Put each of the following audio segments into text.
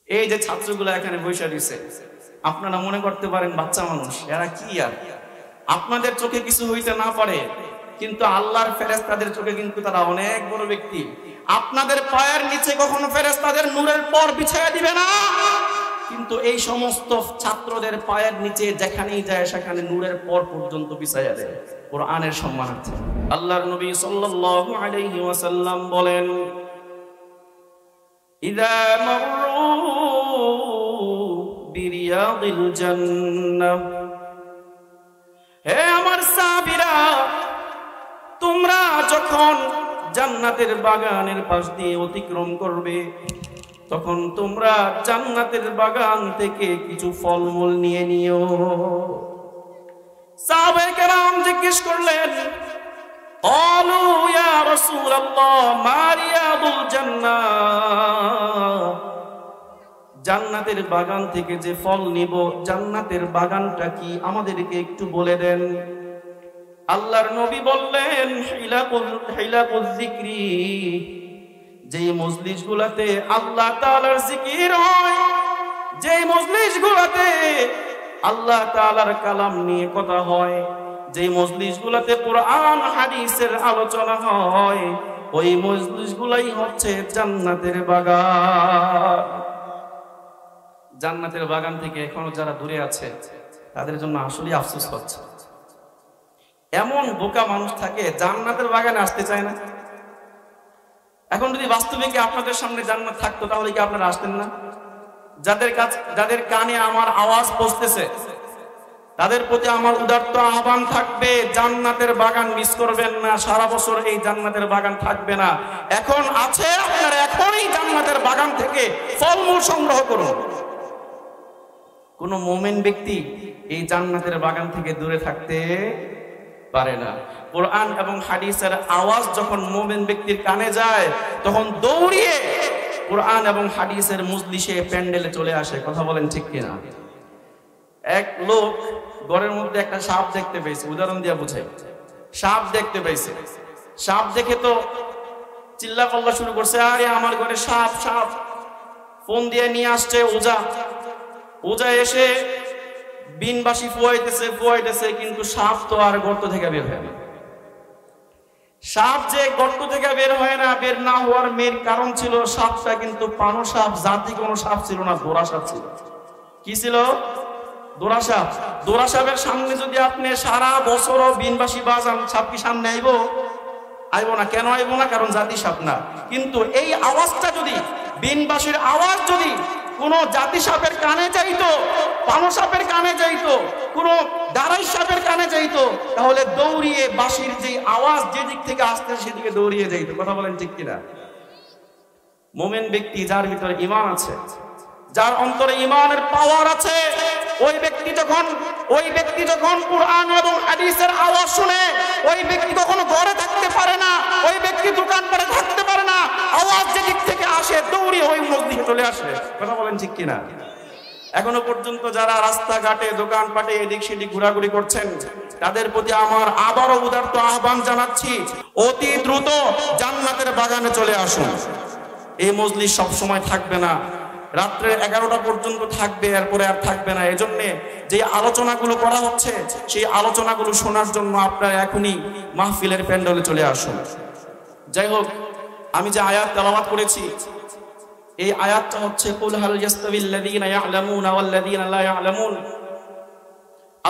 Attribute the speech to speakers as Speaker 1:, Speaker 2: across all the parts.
Speaker 1: এই যে ছাত্রগুলো এখানে বসে রয়েছে, আপনারা মনে করতে পারেন বাচ্চা মানুষ, এরা কি আর আপনাদের চোখে কিছু হইতে না পারে, কিন্তু আল্লাহর ফেরেশতাদের চোখে কিন্তু তারা অনেক বড় ব্যক্তি। আপনাদের পায়ের নিচে কখনো ফেরেশতাদের নূরের পর বিছায়া দিবে না, কিন্তু এই সমস্ত ছাত্রদের পায়ের নিচে যেখানেই যায় সেখানে নূরের পর পর্যন্ত বিছায়া দেয় কোরআনের সম্মানার্থে। আল্লাহর নবী সাল্লাল্লাহু আলাইহি ওয়াসাল্লাম বলেন, ইযা মাররু বিরিয়াদিল জান্নাহ, হে আমার সাহাবীরা, তোমরা যখন জান্নাতের বাগানের পাশ দিয়ে অতিক্রম করবে তখন তোমরা জান্নাতের বাগান থেকে কিছু ফলমূল নিয়ে নিও। সাহাবায়ে কেরাম জিজ্ঞেস করলেন, ক্বালু ইয়া রাসূলুল্লাহ মা রিয়াদুল জান্নাহ, জান্নাতের বাগান থেকে যে ফল নিব জান্নাতের বাগানটা কি আমাদেরকে একটু বলে দেন। আল্লাহর নবী বললেন, হিলাকুল যিকরি, যে মজলিসগুলোতে আল্লাহ তাআলার জিকির হয়, যে মজলিসগুলোতে আল্লাহ তাআলার কালাম নিয়ে কথা হয়, যে মজলিসগুলোতে কোরআন হাদিসের আলোচনা হয়, ওই মজলিসগুলাই হচ্ছে জান্নাতের বাগান। জান্নাতের বাগান থেকে এখনো যারা দূরে আছে তাদের জন্য আসলে আফসোস হচ্ছে। এমন বোকা মানুষ থাকে জান্নাতের বাগানে আসতে চায় না। এখন যদি বাস্তবে কি আপনাদের সামনে জান্নাত থাকতো তাহলে কি আপনারা আসতেন না? যাদের কানে আমার আওয়াজ পৌঁছতেছে তাদের প্রতি আমার উদাত্ত আহ্বান থাকবে, জান্নাতের বাগান মিস করবেন না। সারা বছর এই জান্নাতের বাগান থাকবে না, এখন আছে, আপনারা এখনই জান্নাতের বাগান থেকে ফলমূল সংগ্রহ করুন। কোন মুমিন ব্যক্তি এই জান্নাতের বাগান থেকে দূরে থাকতে পারে না। কোরআন এবং হাদিসের আওয়াজ যখন মুমিন ব্যক্তির কানে যায় তখন দৌড়িয়ে কোরআন এবং হাদিসের মজলিসে প্যান্ডেলে চলে আসে। কথা বলেন ঠিক কিনা? এক লোক ঘরের মধ্যে একটা সাপ দেখতে পেয়েছে, উদাহরণ দিয়ে বুঝাই। সাপ দেখতে পেয়েছে, সাপ দেখে তো চিল্লা পাল্লা শুরু করছে, আরে আমার ঘরে সাপ সাপ। ফোন দিয়ে নিয়ে আসছে ওজা এসে বিনবাসী ফুয়াইতেছে, কিন্তু সাপ তো আর গর্ত থেকে বের হয় না। সাপ যে গর্ত থেকে বের হয় না, বের না হওয়ার মেন কারণ ছিল সাপটা কিন্তু পানো সাপ, জাতি কোনো সাপ ছিল না, দোরা সাপ ছিল। কি ছিল? দোরা সাপ। দোরা সাপের সামনে যদি আপনি সারা বছরও বিনবাসী বাজান, সাপ কি সামনে আইব না? কেন আইব না? কারণ জাতি সাপ না। কিন্তু এই আওয়াজটা যদি, বিনবাসীর আওয়াজ যদি কোন জাতি সাপের কানে যাইতো, পানো সাপের কানে যাইতো, কোন দাঁড়াই সাপের কানে যাইতো, তাহলে দৌড়িয়ে বাঁশির যে আওয়াজ যেদিক থেকে আসতে সেদিকে দৌড়িয়ে যাইতো। কথা বলেন ঠিক কিনা? মুমিন ব্যক্তি যার ভিতরে ঈমান আছে, যার অন্তরে ঈমানের পাওয়ার আছে, ওই ব্যক্তি যখন কুরআন এবং হাদিসের আওয়াজ শুনে, ওই ব্যক্তি কখনো ঘরে থাকতে পারে না, ওই ব্যক্তি দোকানপাটে থাকতে পারে না, আওয়াজ যেদিক থেকে আসে দৌড়িয়ে ওই মসজিদে চলে আসে। কথা বলেন ঠিক কিনা? এখনো পর্যন্ত যারা রাস্তাঘাটে দোকানপাটে এদিক সেদিক ঘোরাঘুরি করছেন তাদের প্রতি আমার আবারও উদারত আহ্বান জানাচ্ছি, অতি দ্রুত জান্নাতের বাগানে চলে আসুন। এই মজলিস সব সময় থাকবে না, রাত্রে 11টা পর্যন্ত থাকবে, এরপরে আর থাকবে না। এজন্য যে আলোচনাগুলো করা হচ্ছে সেই আলোচনাগুলো শোনার জন্য আপনারা এখনই মাহফিলের প্যান্ডেলে চলে আসুন। যাই হোক, আমি যে আয়াত তেলাওয়াত করেছি এই আয়াতটা হচ্ছে কুল হাল ইয়াস্তাবিল্লাযীনা ইয়া'লামুনা ওয়াল্লাযীনা লা ইয়া'লামুন।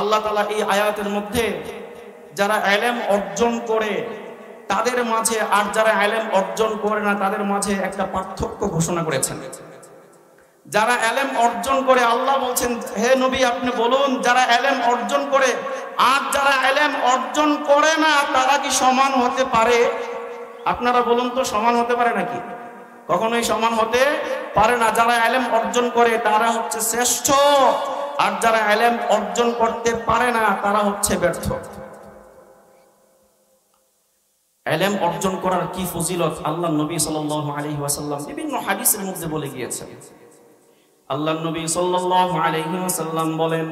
Speaker 1: আল্লাহ তাআলা এই আয়াতের মধ্যে যারা ইলম অর্জন করে তাদের মাঝে আর যারা ইলম অর্জন করে না তাদের মাঝে একটা পার্থক্য ঘোষণা করেছেন। যারা ইলম অর্জন করে, আল্লাহ বলছেন হে নবী আপনি বলুন, যারা ইলম অর্জন করে আর যারা ইলম অর্জন করে না তারা কি সমান হতে পারে? আপনারা বলুন তো, সমান হতে পারে নাকি? কখনোই সমান হতে পারে না। যারা ইলম অর্জন করে তারা হচ্ছে শ্রেষ্ঠ, আর যারা ইলম অর্জন করতে পারে না তারা হচ্ছে ব্যর্থ। ইলম অর্জন করার কি ফজিলত আল্লাহর নবী সাল্লাল্লাহু আলাইহি ওয়াসাল্লাম বিভিন্ন হাদিসের মধ্যে বলে গিয়েছেন। আল্লাহর নবী সাল্লাল্লাহু আলাইহি ওয়াসাল্লাম বলেন,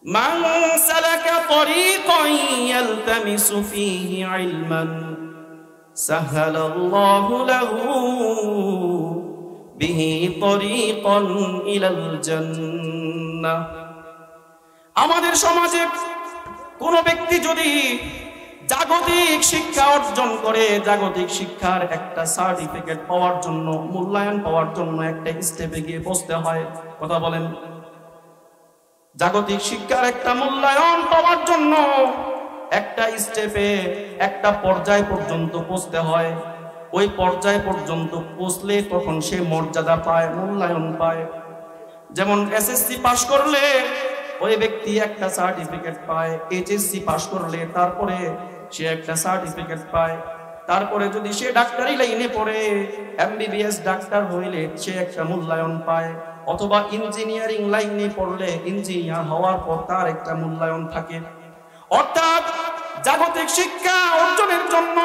Speaker 1: মান সালাকা তরিকান ইয়ালতামিসু ফীহি ইলমান সাহালাল্লাহু লাহু বিহি তরিকান ইলাল জান্নাহ। আমাদের সমাজে কোন ব্যক্তি যদি জাগতিক শিক্ষা অর্জন করে, জাগতিক শিক্ষার একটা সার্টিফিকেট পাওয়ার জন্য, মূল্যায়ন পাওয়ার জন্য একটা স্টেপে গিয়ে বসতে হয়। কথা বলেন, জাগতিক শিক্ষার একটা মূল্যায়ন পাওয়ার জন্য একটা স্টেপে, একটা পর্যায় পর্যন্ত পৌঁছতে হয়। ওই পর্যায় পর্যন্ত পৌঁছলে তখন সে মর্যাদা পায়, মূল্যায়ন পায়। যেমন এসএসসি পাস করলে ওই ব্যক্তি একটা সার্টিফিকেট পায়, এইচএসসি পাস করলে তারপরে সে একটা সার্টিফিকেট পায়, তারপরে যদি সে ডাক্তারি লাইনে পড়ে এমবিবিএস ডাক্তার হইলে সে একটা মূল্যায়ন পায়, অথবা ইঞ্জিনিয়ারিং লাইনে পড়লে ইঞ্জিনিয়ার হওয়ার পর তার একটা মূল্যায়ন থাকে। অর্থাৎ জাগতিক শিক্ষা অর্জনের জন্য,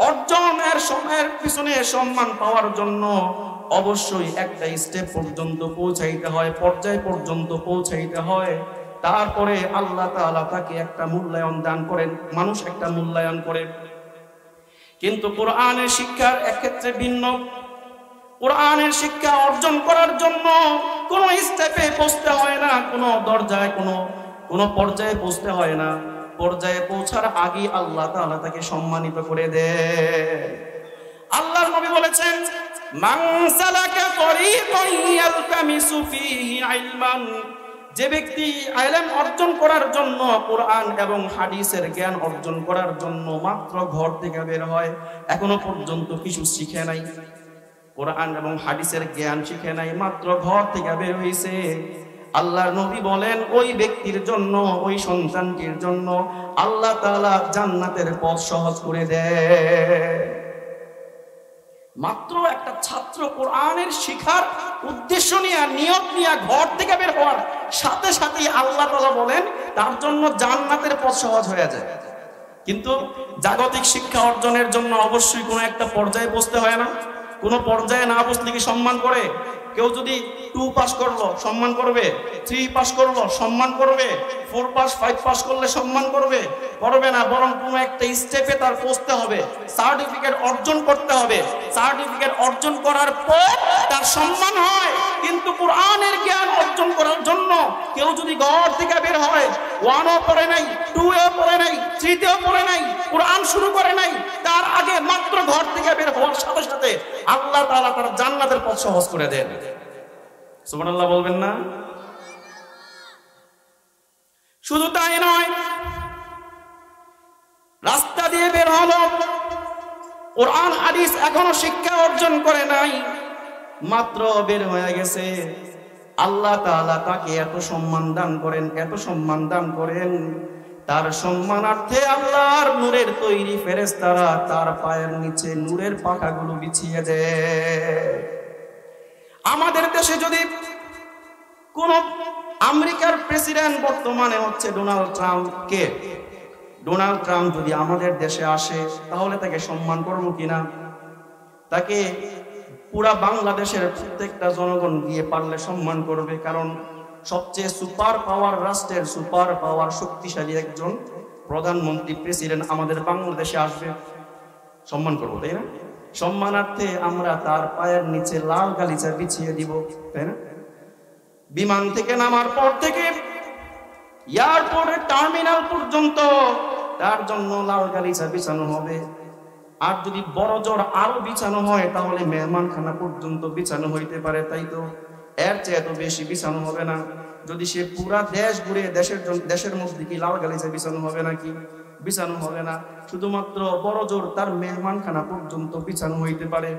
Speaker 1: অর্জনের সময়ের পিছনে সম্মান পাওয়ার জন্য অবশ্যই একটা স্টেপ পর্যন্ত পৌঁছাইতে হয়, পর্যায় পর্যন্ত পৌঁছাইতে হয়। তারপরে আল্লাহ তাআলা তাকে একটা মূল্যায়ন দান করেন, মানুষ একটা মূল্যায়ন করে। কিন্তু কোরআনের শিক্ষার ক্ষেত্রে ভিন্ন। কোরআনের শিক্ষা অর্জন করার জন্য কোনো স্টেপে পৌঁছতে হয় না, কোনো দরজায়, কোনো পর্যায়ে পৌঁছতে হয় না। পর্যায়ে পৌঁছার আগে আল্লাহ তাআলা তাকে সম্মানিত করে দেয়। আল্লাহর নবী বলেছেন, মান সালাকা তরিকান ইয়ালতামিসু ফীহি ইলমান, যে ব্যক্তি ইলম অর্জন করার জন্য, কোরআন এবং হাদিসের জ্ঞান অর্জন করার জন্য মাত্র ঘর থেকে বের হয়, এখনো পর্যন্ত কিছু শিখে নাই, কোরআন এবং হাদিসের জ্ঞান শিখে নাই, মাত্র ঘর থেকে বের হইছে, আল্লাহর নবী বলেন ওই ব্যক্তির জন্য, ওই সন্তানটির জন্য আল্লাহ তাআলা জান্নাতের পথ সহজ করে দেয়। মাত্র একটা ছাত্র কোরআনের শিখার উদ্দেশ্য নিয়ে, নিয়ত নিয়ে ঘর থেকে বের হওয়ার সাথে সাথেই আল্লাহ তাআলা বলেন তার জন্য জান্নাতের পথ সহজ হয়ে যায়। কিন্তু জাগতিক শিক্ষা অর্জনের জন্য অবশ্যই কোনো একটা পর্যায়ে বসতে হয় না? কোনো পর্যায়ে না বসলে কি সম্মান করে? কেউ যদি 2 পাস করলো সম্মান করবে, 3 পাস করলো সম্মান করবে, 4 পাস 5 পাস করলে সম্মান করবে? করবে না, বরং কোনো একটা স্টেপে তার পৌঁছতে হবে, সার্টিফিকেট অর্জন করতে হবে। সার্টিফিকেট অর্জন করার পর তার সম্মান হয়। কিন্তু কোরআনের জ্ঞান অর্জন করার জন্য কেউ যদি ঘর থেকে বের হয়, 1ও পড়ে নাই, 2ও পড়ে নাই, 3তেও পড়ে নাই, কোরআন শুরু করে নাই, তার আগে মাত্র ঘর থেকে বের হওয়ার সাথে সাথে আল্লাহ তাআলা তার জান্নাতের পথ সহজ করে দেন। সুবহানাল্লাহ বলবেন না? শুধু তাই নয়, রাস্তা দিয়ে বের হলো, কোরআন হাদিস এখনো শিক্ষা অর্জন করে নাই, মাত্র বের হয়ে গেছে, আল্লাহ তাআলা তাকে এত সম্মান দান করেন, এত সম্মান দান করেন, তার সম্মানার্থে আল্লাহর নূরের তৈরি ফেরেশতারা তার পায়ের নিচে নূরের পাখাগুলো বিছিয়ে দেয়। আমাদের দেশে যদি কোন আমেরিকার প্রেসিডেন্ট, বর্তমানে হচ্ছে ডোনাল্ড ট্রাম্প, কে ডোনাল্ড ট্রাম্প যদি আমাদের দেশে আসে তাহলে তাকে সম্মান করবো কিনা? তাকে পুরা বাংলাদেশের প্রত্যেকটা জনগণ গিয়ে পারলে সম্মান করবে, কারণ সবচেয়ে সুপার পাওয়ার রাষ্ট্রের সুপার পাওয়ার শক্তিশালী একজন প্রধানমন্ত্রী, প্রেসিডেন্ট আমাদের বাংলাদেশে আসবে, সম্মান করবো, তাই না? সম্মানার্থে আমরা তার পায়ের নিচে লাল গালিচা বিছিয়ে দিব, তাই না? বিমান থেকে নামার পর থেকে এয়ারপোর্টের টার্মিনাল পর্যন্ত তার জন্য লাল গালিচা বিছানো হবে। আর যদি বড় জোর আরো বিছানো হয় তাহলে মেহমানখানা পর্যন্ত বিছানো হইতে পারে, তাই তো? এর চেয়ে এত বেশি বিছানো হবে না। যদি সে পুরা দেশ ঘুরে দেশের মধ্যে কি লাল গালিচা বিছানো হবে নাকি? বিছানো হবে না, শুধুমাত্র বড় জোর তার মেহমানখানা পর্যন্ত বিছানো হইতে পারে।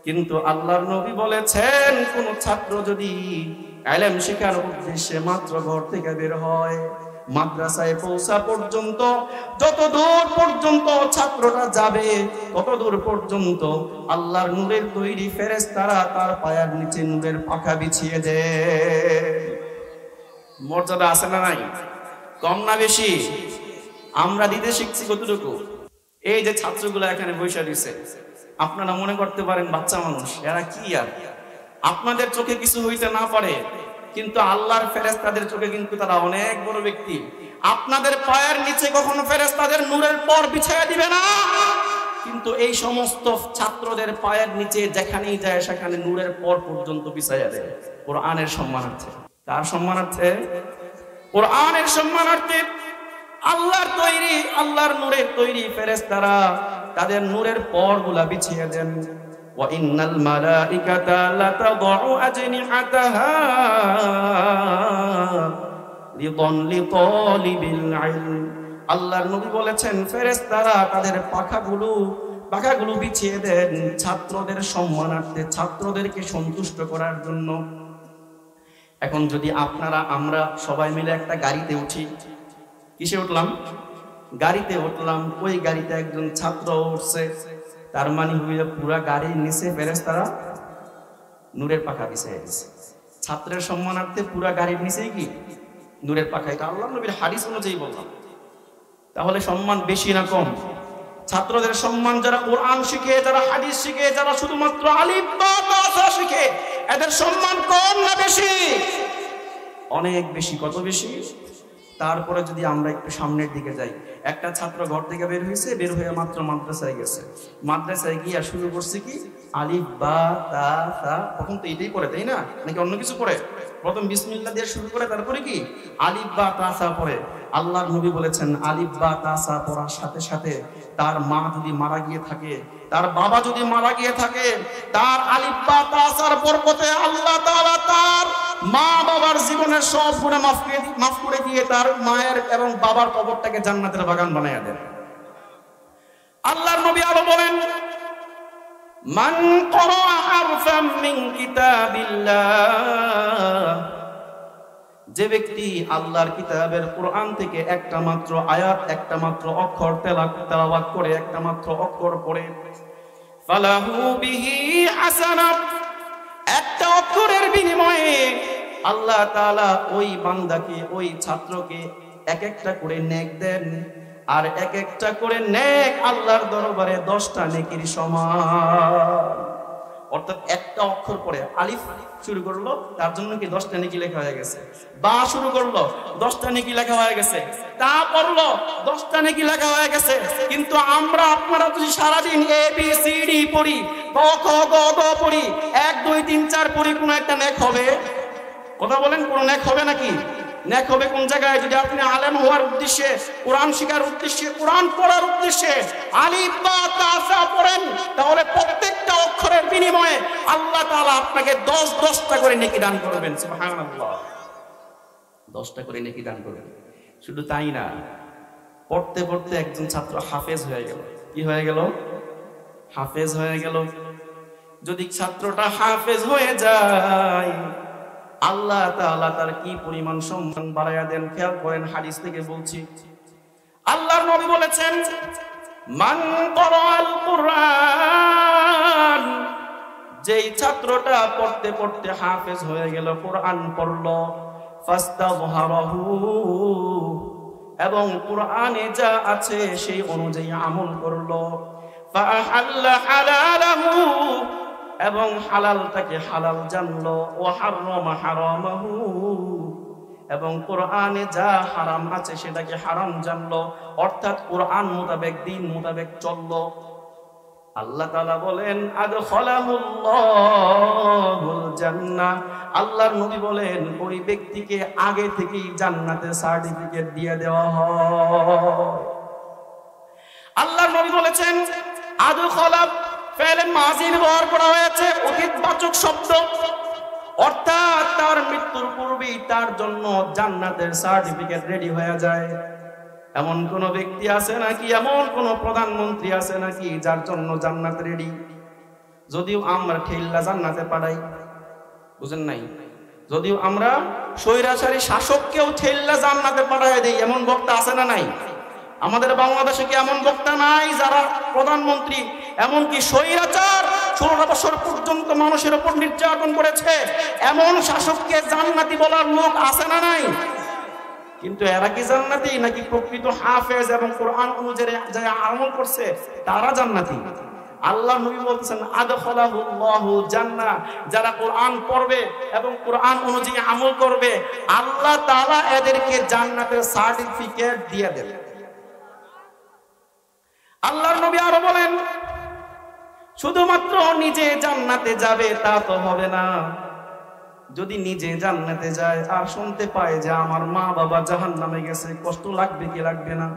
Speaker 1: কিন্তু আল্লাহর নবী বলেছেন, কোন ছাত্র যদি ইলম শিখার উদ্দেশ্যে মাত্র ঘর থেকে বের হয়, মাদ্রাসায় পৌঁছা পর্যন্ত যত দূর পর্যন্ত ছাত্রটা যাবে তত দূর পর্যন্ত আল্লাহর নূরের তৈরি ফেরেশতারা তার পায়ের নিচে নূরের পাখা বিছিয়ে দেয়। মর্যাদা আছে না নাই? কম না বেশি? আমরা দিতে শিখছি কতটুকু? এই যে ছাত্রগুলো এখানে বসে রয়েছে, আপনারা মনে করতে পারেন বাচ্চা মানুষ, এরা কি আর, আপনাদের চোখে কিছু হইতে না পারে, কিন্তু আল্লাহর ফেরেশতাদের চোখে কিন্তু তারা অনেক বড় ব্যক্তি। আপনাদের পায়ের নিচে কখনো ফেরেশতাদের নূরের পর বিছায়া দিবে না, কিন্তু এই সমস্ত ছাত্রদের পায়ের নিচে যেখানেই যায় সেখানে নূরের পর পর্যন্ত বিছাইয়া দেয় কোরআনের সম্মানার্থে। কার সম্মানার্থে? কোরআনের সম্মানার্থে। আল্লাহর তৈরি, আল্লাহর নূরের তৈরি ফেরেশতারা তাদের নূরের পরগুলা বিছিয়ে দেন। ওয়া ইন্নাল মালাইকাতা লাতাদউ আজনিহাতাহা লিদান লিতালিবিল ইলম। আল্লাহর নবী বলেছেন ফেরেশতারা তাদের পাখাগুলো বিছিয়ে দেন ছাত্রদের সম্মানার্থে, ছাত্রদেরকে সন্তুষ্ট করার জন্য। এখন যদি আপনারা আমরা সবাই মিলে একটা গাড়িতে উঠি, কিসে উঠলাম? গাড়িতে উঠলাম, ওই গাড়িতে একজন ছাত্র উঠছে, তার মানে হইল পুরা গাড়ির নিচে ফেরেশতারা নূরের পাখা বিছিয়ে দিয়েছে। ছাত্রের সম্মানার্থে পুরা গাড়ির নিচেই কি নূরের পাখা। এটা আল্লাহর নবীর হাদিস অনুযায়ী বললাম। তাহলে সম্মান বেশি না কম? ছাত্রদের সম্মান যারা কোরআন শিখে, যারা হাদিস শিখে, যারা শুধুমাত্র আলিফ বা তা শিখে, এদের সম্মান কম না বেশি? অনেক বেশি। কত বেশি? তারপরে যদি আমরা একটু সামনের দিকে যাই, একটা ছাত্র ঘর থেকে বের হয়েছে, বের হয়ে মাত্র মাদ্রাসায় গেছে। মাদ্রাসায় গিয়ে শুরু করছে কি আলিফ বা তা সা। তখন তো এটাই পড়ে, তাই না? নাকি অন্য কিছু পড়ে? প্রথম বিসমিল্লাহ দিয়ে শুরু করে, তারপরে কি আলিফ বা তা সা পড়ে। আল্লাহর নবী বলেছেন আলিফ বা তা সা পড়ার সাথে সাথে তার মা যদি মারা গিয়ে থাকে, তার বাবা যদি মারা গিয়ে থাকে, তার আলিফ বা তা সার বরকতে আল্লাহ তাআলা তার মা বাবার জীবনের সব গুনাহ মাফ করে দিয়ে তার মায়ের এবং বাবার কবরটাকে জান্নাতের বাগান বানায়া দেন। আল্লাহর নবী আরো বলেন মান ক্বারা হারফাম মিন কিতাবিল্লাহ, যে ব্যক্তি আল্লাহর কিতাবের কোরআন থেকে একটা মাত্র আয়াত, একটা মাত্র অক্ষর তেলাওয়াত করে, একটা মাত্র অক্ষর পড়ে, ফালাহু বিহি হাসানাত, একটা অক্ষরের বিনিময়ে আল্লাহ তাআলা ওই বান্দাকে, ওই ছাত্রকে এক একটা করে নেক দেন। আর এক একটা করে নেক আল্লাহর দরবারে 10টা নেকির সমান। অর্থাৎ একটা অক্ষর পড়ে আলিফ শুরু করলো, তার জন্য কি 10টা নেকি লেখা হয়ে গেছে। বা শুরু করলো, 10টা নেকি লেখা হয়ে গেছে। তা পড়লো, 10টা নেকি লেখা হয়ে গেছে। কিন্তু আমরা আপনারা যদি সারাদিন এ বি সি ডি পড়ি, ক খ গ ঘ পড়ি, 1 2 3 4 পড়ি, কোন একটা নেক হবে? কথা বলেন, কোন নেক হবে নাকি? নেক হবে কোন জায়গায়? যদি আপনি আলেম হওয়ার উদ্দেশ্যে, কোরআন শেখার উদ্দেশ্যে, কোরআন পড়ার উদ্দেশ্যে আলিফ বা তা সা পড়েন, তাহলে প্রত্যেকটা অক্ষরের বিনিময়ে আল্লাহ তাআলা আপনাকে 10টা করে নেকি দান করবেন। সুবহানাল্লাহ, 10টা করে নেকি দান করবেন। শুধু তাই না, পড়তে পড়তে একজন ছাত্র হাফেজ হয়ে গেল। কি হয়ে গেল? হাফেজ হয়ে গেল। যদি ছাত্রটা হাফেজ হয়ে যায়, আল্লাহ তাআলা তার কি পরিমাণ সম্মান বাড়ায়া দেন। খেয়াল করেন, হাদিস থেকে বলছি, আল্লাহর নবী বলেছেন মান ক্বারাআল কুরআন, যেই ছাত্রটা পড়তে পড়তে হাফেজ হয়ে গেল, কোরআন পড়লো, ফাস্তাযহারাহু, এবং কোরআনে যা আছে সেই অনুযায়ী আমল করলো, ফাআহাল্লা হালালাহু, এবং হালালটাকে হালাল জানলো, ও হারামা হারামাহু, এবং কোরআনে যা হারাম আছে সেটাকে হারাম জানলো। অর্থাৎ কোরআন মোতাবেক, দিন মোতাবেক চললো। আল্লাহ তাআলা বলেন আদখালাহুল্লাহুল জান্নাহ, আল্লাহর নবী বলেন ওই ব্যক্তিকে আগে থেকেই জান্নাতের সার্টিফিকেট দিয়ে দেওয়া হয়। আল্লাহর নবী বলেছেন আদখালা ফেলে মাজির ব্যবহার করা হয়েছে, অতীতবাচক শব্দ। অর্থাৎ তার মৃত্যুর পূর্বেই তার জন্য জান্নাতের সার্টিফিকেট রেডি হয়ে যায়। এমন কোন ব্যক্তি আছে নাকি, এমন কোন প্রধানমন্ত্রী আছে নাকি যার জন্য জান্নাত রেডি? যদিও আমরা ঠেল্লা জান্নাতে পাঠাই, বুঝেন নাই? যদিও আমরা স্বৈরাচারী শাসককেও ঠেল্লা জান্নাতে পাঠাই দেই, এমন বক্তা আছে না নাই? আমাদের বাংলাদেশে কি এমন বক্তা নাই যারা প্রধানমন্ত্রী, এমনকি স্বৈরাচার 16 বছর পর্যন্ত মানুষের উপর নির্যাতন করেছে, এমন শাসককে জান্নাতি বলার লোক আছে না নাই? কিন্তু এরা কি জান্নাতি নাকি প্রকৃত হাফেজ এবং কোরআন অনুযায়ী যারা আমল করছে তারা জান্নাতি? আল্লাহ নবী বলতেছেন আদখালাহুল্লাহু জান্নাহ, যারা কোরআন পড়বে এবং কোরআন অনুযায়ী আমল করবে আল্লাহ তাআলা এদেরকে জান্নাতের সার্টিফিকেট দিয়ে দেবে। আল্লাহর নবী আরো বলেন, শুধুমাত্র নিজে জান্নাতে যাবে তা তো হবে না। যদি নিজে জান্নাতে যায় আর শুনতে পায় যে আমার মা বাবা জাহান্নামে গেছে, কষ্ট লাগবে কি লাগবে না?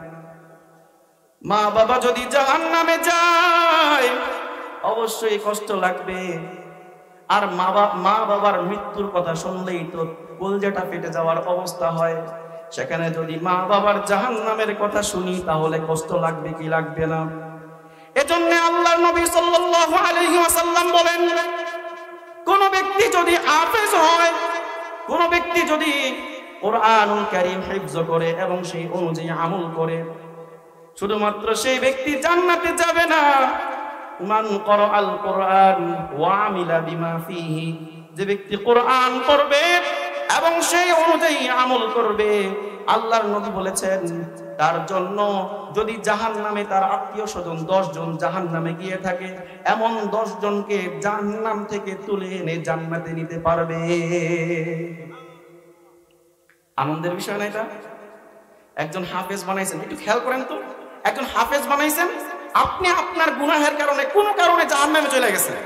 Speaker 1: মা বাবা যদি জাহান্নামে যায় অবশ্যই কষ্ট লাগবে। আর মা বাবার মৃত্যুর কথা শুনলেই তো কলজাটা ফেটে যাওয়ার অবস্থা হয়। সেখানে যদি মা বাবার জাহান্নামের কথা শুনি তাহলে কষ্ট লাগবে কি লাগবে না? এজন্য আল্লাহর নবী সাল্লাল্লাহু আলাইহি ওয়াসাল্লাম বলেন, কোন ব্যক্তি যদি হাফেজ হয়, কোন ব্যক্তি যদি কুরআনুল কারীম হিফজ করে এবং সেই অনুযায়ী আমল করে, শুধুমাত্র সেই ব্যক্তি জান্নাতে যাবে না। মান ক্বরাআল কুরআন ওয়া আমিলা বিমা ফীহি, যে ব্যক্তি কুরআন পড়বে এবং সেই অনুযায়ী আমল করবে, আল্লাহর নবী বলেছেন তার জন্য যদি জাহান্নামে তার আত্মীয় স্বজন 10 জন জাহান্নামে গিয়ে থাকে, এমন 10 জনকে জাহান্নাম থেকে তুলে এনে জান্নাতে নিতে পারবে। আনন্দের বিষয় না এটা? একজন হাফেজ বানাইছেন, একটু খেয়াল করেন তো, একজন হাফেজ বানাইছেন, আপনি আপনার গুনাহের কারণে কোনো কারণে জাহান্নামে চলে গেছেন।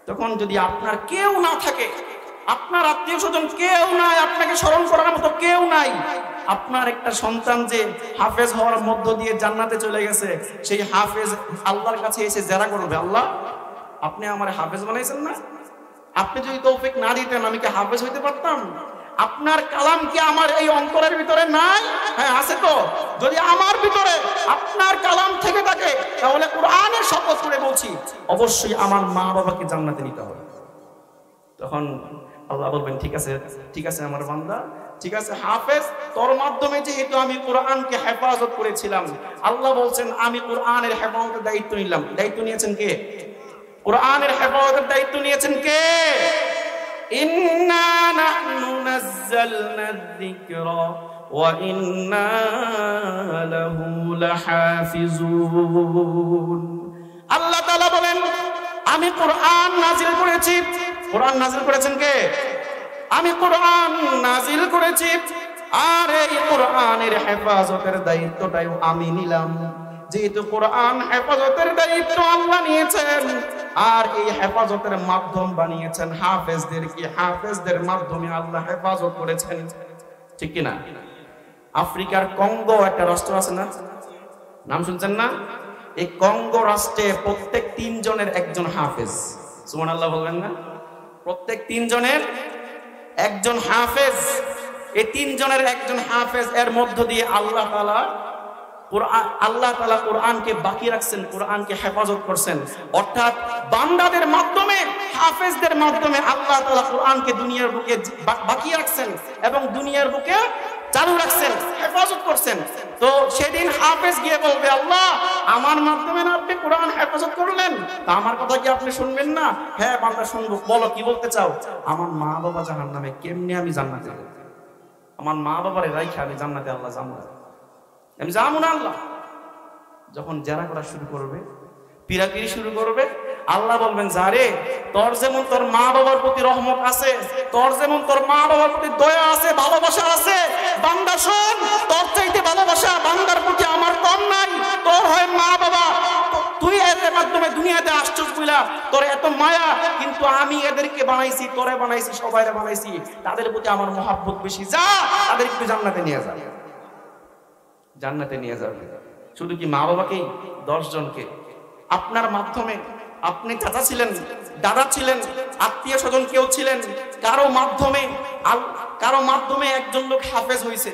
Speaker 1: তখন যদি আপনার কেউ না থাকে, আপনার আত্মীয় স্বজন কেউ নাই, আপনাকে স্মরণ করার মতো কেউ নাই, আপনার একটা সন্তান যে হাফেজ হওয়ার মধ্য দিয়ে জান্নাতে চলে গেছে, সেই হাফেজ আল্লাহর কাছে এসে জেরা করবে, আল্লাহ আপনি আমার হাফেজ বানাইছেন না, আপনি যদি তৌফিক না দিতেন আমি কি হাফেজ হইতে পারতাম? আপনার কালাম কি আমার এই অন্তরের ভিতরে নাই? হ্যাঁ আছে তো। যদি আমার ভিতরে আপনার কালাম থেকে থাকে তাহলে কোরআনের শপথ করে বলছি অবশ্যই আমার মা বাবাকে জান্নাতে নিতে হবে। তখন আল্লাহ বলবেন, ঠিক আছে ঠিক আছে আমার বান্দা, ঠিক আছে হাফেজ, তোর মাধ্যমে যেহেতু আমি কোরআনকে হেফাজত করেছিলাম, আল্লাহ বলছেন আমি কোরআনের হেফাজতের দায়িত্ব নিলাম। দায়িত্ব নিয়েছেন কে? কোরআনের হেফাজতের দায়িত্ব নিয়েছেন কে? ইন্না নাহনু নাযালনা যিকরা ওয়া ইন্না লাহু লাহাফিজুন। আল্লাহ তাআলা বলেন আমি কোরআন নাজিল করেছি। কোরআন নাজিল করেছেন কে? আমি কোরআন নাজিল করেছি, আর এই কোরআনের হেফাজতের দায়িত্বটাও আমি নিলাম। যেহেতু কোরআন হেফাজতের দায়িত্ব আল্লাহ নিয়েছেন, আর এই হেফাজতের মাধ্যম বানিয়েছেন হাফেজদেরকে, হাফেজদের মাধ্যমে আল্লাহ হেফাজত করেছেন, ঠিক কিনা? আফ্রিকার কঙ্গো একটা রাষ্ট্র আছে না, নাম শুনছেন না? এই কঙ্গো রাষ্ট্রে প্রত্যেক 3 জনের একজন হাফেজ। সুবহানাল্লাহ বলবেন না? প্রত্যেক 3 জনের একজন হাফেজ। এই 3 জনের একজন হাফেজ, এর মধ্য দিয়ে আল্লাহ তাআলা কোরআনকে বাকি রাখছেন, কোরআনকে হেফাজত করছেন। অর্থাৎ বান্দাদের মাধ্যমে, হাফেজদের মাধ্যমে আল্লাহ তাআলা কোরআনকে দুনিয়ার বুকে বাকি রাখছেন এবং দুনিয়ার বুকে চালু রাখছেন, হেফাজত করছেন। তো সেদিন হাফেজ গিয়ে বলবে, আল্লাহ আমার মাধ্যমে না আপনি কোরআন হেফাজত করলেন, তা আমার কথা কি আপনি শুনবেন না? হ্যাঁ বান্দা শুনবো, বলো কি বলতে চাও? আমার মা বাবা জাহান্নামে, কেমনে আমি জান্নাতে যাব? আমার মা বাবারে রাইখা আমি জান্নাতে আল্লাহ যাবো না, আমি যাবো না। আল্লাহ যখন জেরা করা শুরু করবে, পিরাপিরি শুরু করবে, আল্লাহ বলবেন, যারে তোর যেমন তোর মা বাবার প্রতি রহমত আছে, তোর যেমন তোর মা বাবার প্রতি দয়া আছে, ভালোবাসা আছে, বান্দা শোন, তোর চাইতে ভালোবাসা বান্দার প্রতি আমার কম নাই। তোর হয় মা বাবা, তুই এদের মাধ্যমে দুনিয়াতে আসছিস বুঝলা, তোর এত মায়া, কিন্তু আমি এদেরকে বানাইছি, তোরে বানাইছি, সবাইরে বানাইছি, তাদের প্রতি আমার মহাব্বত বেশি। যা তাদের একটু জান্নাতে নিয়ে যা, জান্নাতে নিয়ে যাবে। শুধু কি মা বাবাকেই? 10 জনকে। আপনার মাধ্যমে, আপনি চাচা ছিলেন, দাদা ছিলেন, আত্মীয় স্বজন কেউ ছিলেন, কারো মাধ্যমে একজন লোক হাফেজ হয়েছে।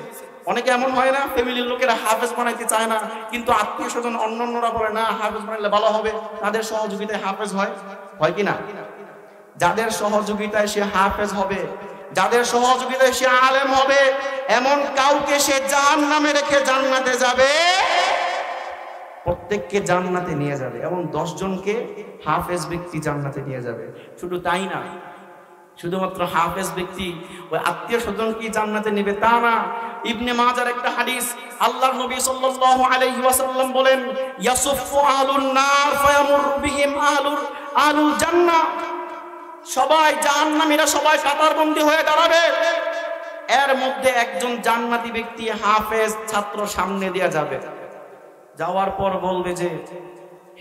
Speaker 1: অনেকে এমন হয় না, ফ্যামিলির লোকেরা হাফেজ বানাইতে চায় না, কিন্তু আত্মীয় স্বজন অন্যান্যরা বলে না হাফেজ বানাইলে ভালো হবে, তাদের সহযোগিতায় হাফেজ হয় কি না? যাদের সহযোগিতায় সে হাফেজ হবে, যাদের সহযোগিতায় সে আলেম হবে, এমন কাউকে সে জাহান্নামে রেখে জান্নাতে যাবে, প্রত্যেককে জান্নাতে নিয়ে যাবে। এবং 10 জনকে হাফেজ ব্যক্তি জান্নাতে নিয়ে যাবে। শুধু তাই না, শুধুমাত্র হাফেজ ব্যক্তি ওই আত্মীয় স্বজনকে জান্নাতে নেবে তা না। ইবনে মাজার একটা হাদিস, আল্লাহর নবী সাল্লাল্লাহু আলাইহি ওয়াসাল্লাম বলেন, ইয়াসুফু আহলুন নার ফায়ামুর বিহিম আহলুল জান্নাহ। সবাই জাহান্নামীরা সবাই কাতারবন্দী হয়ে দাঁড়াবে, এর মধ্যে একজন জান্নাতি ব্যক্তি হাফেজ ছাত্র সামনে দিয়ে যাবে। যাওয়ার পর বলবে যে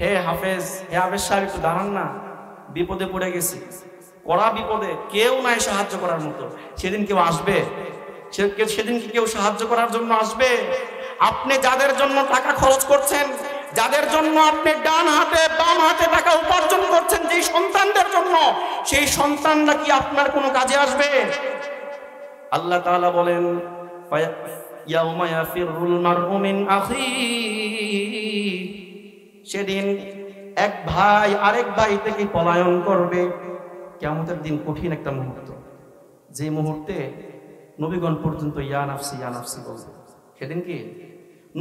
Speaker 1: হে হাফেজ সাহেব একটু দাঁড়ান না, বিপদে পড়ে গেছি, কড়া বিপদে, কেউ নাই সাহায্য করার মতো। সেদিন কেউ আসবে? সেদিন কি কেউ সাহায্য করার জন্য আসবে? আপনি যাদের জন্য টাকা খরচ করছেন, যাদের জন্য আপনি ডান হাতে বাম হাতে টাকা উপার্জন করছেন, যেই সন্তানদের জন্য, সেই সন্তানরা কি আপনার কোনো কাজে আসবে? আল্লাহ তাআলা বলেন ইয়াউমা ইয়াফিরুল মারউ মিন আখিহি, সেদিন এক ভাই আরেক ভাই থেকে পলায়ন করবে। কিয়ামতের দিন কঠিন একটা মুহূর্ত, যে মুহূর্তে নবীগণ পর্যন্ত ইয়া নাফসি ইয়া নাফসি বলবে। সেদিন কি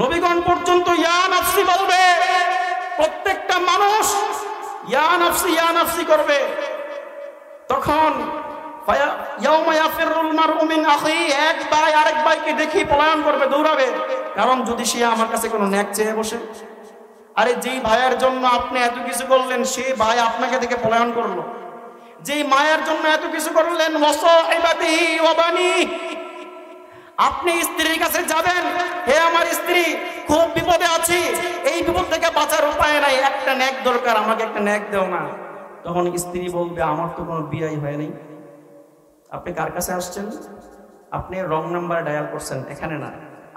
Speaker 1: নবীগণ পর্যন্ত ইয়া নাফসি বলবে, প্রত্যেকটা মানুষ ইয়া নাফসি করবে। তখন ইয়াউমা ইয়াফিরুল মারউ মিন আখিহি, এক ভাই আরেক ভাইকে দেখি পলায়ন করবে, দৌড়াবে। কারণ যদি সে আমার কাছে কোনো নেক চেয়ে বসে, আরে যেই ভাইয়ের জন্য আপনি এত কিছু করলেন, সেই ভাই আপনাকে দেখে পলায়ন করলো। যেই মায়ের জন্য এত কিছু করলেন, ওয়াসাইবাতিহি ওয়া বানি, আপনি স্ত্রীর কাছে যাবেন, হে আমার স্ত্রী খুব বিপদে আছি, এই বিপদ থেকে বাঁচার উপায় নাই, একটা নেক দরকার, আমাকে একটা নেক দাও না। তখন স্ত্রী বলবে আমার তো কোনো বিয়েই হয় নাই। আপনি কার কাছে আসছেন? আপনি রং নাম্বার ডায়াল করছেন, এখানে না,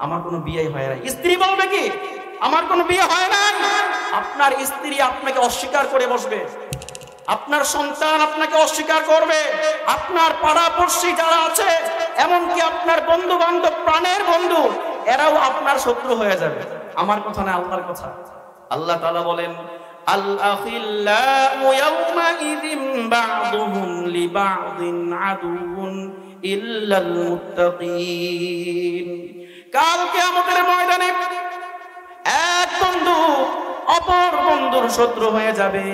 Speaker 1: আমার কোনো বিয়েই হয় নাই। স্ত্রী বলবে কি আমার কোনো বিয়ে হয় না? আপনার স্ত্রী আপনাকে অস্বীকার করে বসবে, আপনার সন্তান আপনাকে অস্বীকার করবে, আপনার পাড়াপড়শি যারা আছে, এমনকি আপনার বন্ধু বান্ধব, প্রাণের বন্ধু, এরাও আপনার শত্রু হয়ে যাবে। আমার কথা না, আল্লাহর কথা। আল্লাহ তাআলা বলেন আল আখিল্লাউ ইয়াওমাইযিন বা'দুহুম লিবা'দিন আদুউন ইল্লাল মুত্তাকিন। কাল কিয়ামতের ময়দানে এক বন্ধু অপর বন্ধুর শত্রু হয়ে যাবে,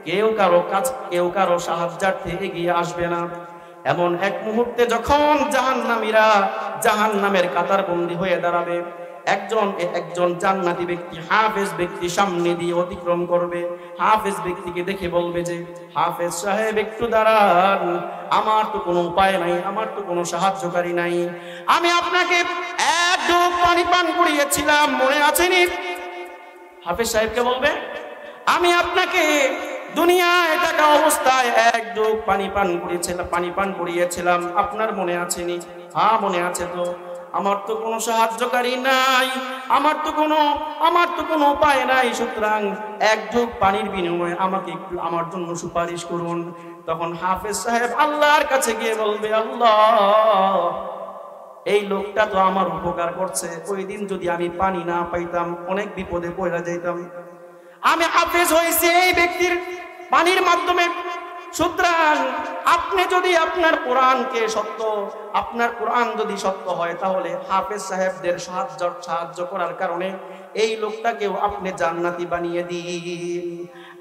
Speaker 1: কেউ কারো সাহায্যার্থে এগিয়ে আসবে না। এমন এক মুহূর্তে যখন জাহান্নামীরা জাহান্নামের কাতারবন্দী হয়ে দাঁড়াবে, একজন জান্নাতি ব্যক্তি হাফেজ ব্যক্তি সামনে দিয়ে অতিক্রম করবে। হাফেজ ব্যক্তিকে দেখে বলবে যে হাফেজ সাহেব একটু দাঁড়ান, আমার তো কোনো উপায় নাই, আমার তো কোনো সাহায্যকারী নাই, আমি আপনাকে এক ঢোক পানি পান করিয়েছিলাম, মনে আছেনি? হাফেজ সাহেবকে বলবে আমি আপনাকে দুনিয়ায় থাকা অবস্থায় এক ঢোক পানি পান করিয়েছিলাম, আপনার মনে আছেনি? হ্যাঁ মনে আছে। তো আমার তো কোনো সাহায্যকারী নাই, আমার তো কোনো উপায় নাই, সুতরাং এক ঢোক পানির বিনিময়ে আমাকে একটু আমার জন্য সুপারিশ করুন। তখন হাফেজ সাহেব আল্লাহর কাছে গিয়ে বলবে আল্লাহ, এই লোকটা তো আমার উপকার করছে, ওই দিন যদি আমি পানি না পাইতাম অনেক বিপদে পড়ে যাইতাম। আমি হাফেজ হয়েছি এই ব্যক্তির পানির মাধ্যমে, সুতরাং আপনি যদি আপনার কোরআন যদি সত্য হয়, তাহলে হাফেজ সাহেবদের সাহায্য করার কারণে এই লোকটাকেও আপনি জান্নাতি বানিয়ে দিন।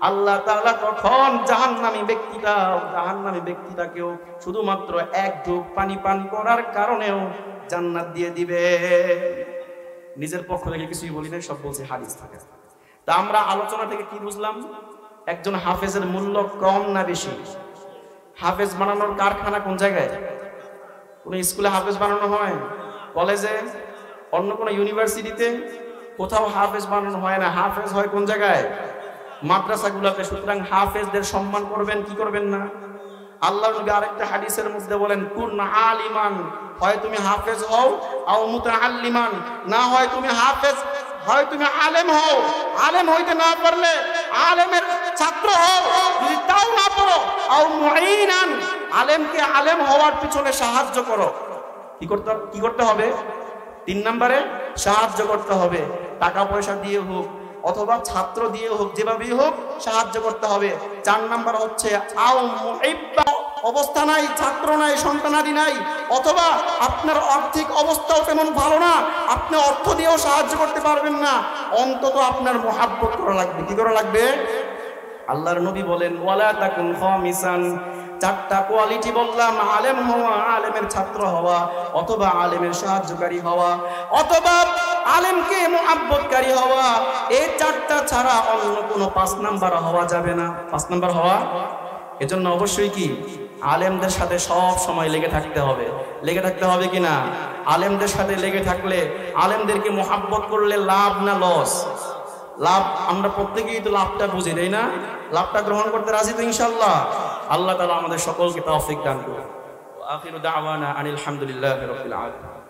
Speaker 1: আল্লাহ তাআলা তখন জাহান্নামী ব্যক্তিটাকেও শুধুমাত্র এক ঢোক পানি পান করার কারণেও জান্নাত দিয়ে দিবে। নিজের পক্ষ থেকে কিছুই বলি না, সব বলছি হাদিস থেকে। তা আমরা আলোচনা থেকে কি বুঝলাম? একজন হাফেজের মূল্য কম না বেশি? হাফেজ বানানোর কারখানা কোন জায়গায়? কোন স্কুলে হাফেজ বানানো হয়? কলেজে? অন্য কোন ইউনিভার্সিটিতে? কোথাও হাফেজ বানানো হয় না। হাফেজ হয় কোন জায়গায়? মাদ্রাসাগুলোতে। সুতরাং হাফেজদের সম্মান করবেন কি করবেন না? আল্লাহর নবী আরেকটা হাদিসের মধ্যে বলেন কুন আলিমান, হয় তুমি হাফেজ হও, আও মুতাআল্লিমান, না হয় তুমি হাফেজ, হয় তুমি আলেম হও, আলেম হইতে না পারলে আলেমের ছাত্র হও, যদি তাও না পারো আও মুঈনান, আলেমকে আলেম হওয়ার পিছনে সাহায্য করো। কি করতে হবে? 3 নম্বরে সাহায্য করতে হবে, টাকা পয়সা দিয়ে হোক অথবা ছাত্র দিয়ে হোক, যেভাবেই হোক সাহায্য করতে হবে। 4 নম্বর হচ্ছে আও মুহিব্বা, অবস্থা নাই, ছাত্র নাই, সন্তানাদি নাই, অথবা আপনার আর্থিক অবস্থাও তেমন ভালো না, আপনি অর্থ দিয়েও সাহায্য করতে পারবেন না, অন্তত আপনার মুহাব্বত করা লাগবে। কি করা লাগবে? আল্লাহর নবী বলেন ওয়ালা তাকুন খামিসান, 4টা কোয়ালিটি বললাম, আলেম হওয়া, আলেমের ছাত্র হওয়া, অথবা আলেমের সাহায্যকারী হওয়া, অথবা আলেমকে মুহাব্বতকারী হওয়া। এই 4টা ছাড়া অন্য কোনো 5 নাম্বার হওয়া যাবে না। 5 নাম্বার হওয়া, এজন্য অবশ্যই কি আলেমদের সাথে সব সময় লেগে থাকতে হবে। লেগে থাকতে হবে কি না? আলেমদের সাথে লেগে থাকলে, আলেমদেরকে মুহাব্বত করলে লাভ না লস? লাভ আমরা প্রত্যেকেই তো লাভটা বুঝি, তাই না? লাভটা গ্রহণ করতে রাজি তো ইনশাআল্লাহ? আল্লাহ তাআলা আমাদের সকলকে তৌফিক দান করুন। আখিরু দাওয়ানা আনিল হামদুলিল্লাহি রাব্বিল আলামিন।